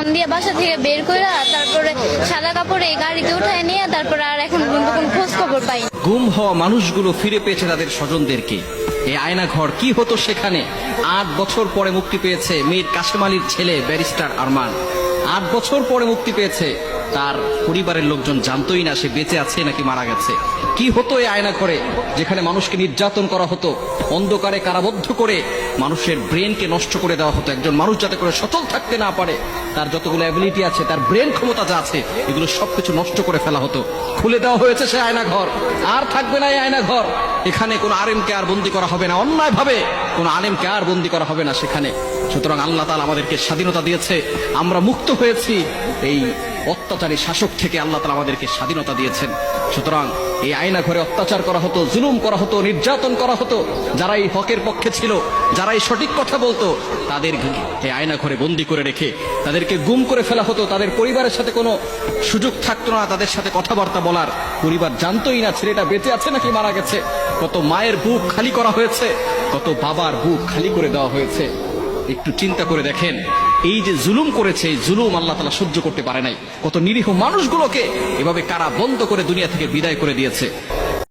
Phone দিয়ে বাসা থেকে বের করে তারপরে সাদা কাপড়ে গাড়িতে উঠায় নিয়ে তারপরে আর এখন পর্যন্ত কোনো খোঁজ খবর পাই না। গুম হওয়া মানুষগুলো ফিরে পেয়েছে তাদের স্বজনদেরকে। এই আয়না ঘর কি হতো সেখানে? 8 বছর পরে মুক্তি পেয়েছে মীর কাশেম আলীর ছেলে ব্যারিস্টার আরমান। 8 বছর পরে মুক্তি পেয়েছে। তার পরিবারের লোকজন জানতোই না সে বেঁচে আছে নাকি মারা গেছে। কি হতো এই আয়না ঘরে, যেখানে মানুষকে নির্যাতন করা হতো, অন্ধকারে কারাবদ্ধ করে মানুষের ব্রেনকে নষ্ট করে দেওয়া হতো। একজন মানুষ যাতে করে সচল থাকতে না পারে, তার যতগুলো অ্যাবিলিটি আছে, তার ব্রেন ক্ষমতা যা আছে, এগুলো সবকিছু নষ্ট করে ফেলা হতো। খুলে দেওয়া হয়েছে সে আয়না ঘর, আর থাকবে না এই আয়না ঘর। এখানে কোনো আলেমকে আর বন্দী করা হবে না, অন্যায় ভাবে কোনো আলেমকে আর বন্দী করা হবে না সেখানে। সুতরাং আল্লাহ তাআলা আমাদেরকে স্বাধীনতা দিয়েছে, আমরা মুক্ত হয়েছি এই অত্যাচারী শাসক থেকে। আল্লাহ তাআলা আমাদেরকে স্বাধীনতা দিয়েছেন। সুতরাং এই আয়না ঘরে অত্যাচার করা হতো, জুলুম করা হতো, নির্যাতন করা হতো। যারা এই হকের পক্ষে ছিল, যারা এই সঠিক কথা বলতো, তাদের এই আয়না ঘরে বন্দী করে রেখে তাদেরকে গুম করে ফেলা হতো। তাদের পরিবারের সাথে কোনো সুযোগ থাকতো না তাদের সাথে কথাবার্তা বলার। পরিবার জানতোই না ছেলেটা বেঁচে আছে নাকি মারা গেছে। কত মায়ের বুক খালি করা হয়েছে, কত বাবার বুক খালি করে দেওয়া হয়েছে। একটু চিন্তা করে দেখেন, এই যে জুলুম করেছে, এই জুলুম আল্লাহ তাআলা সহ্য করতে পারে নাই। কত নিরীহ মানুষগুলোকে এভাবে কারা বন্ধ করে দুনিয়া থেকে বিদায় করে দিয়েছে।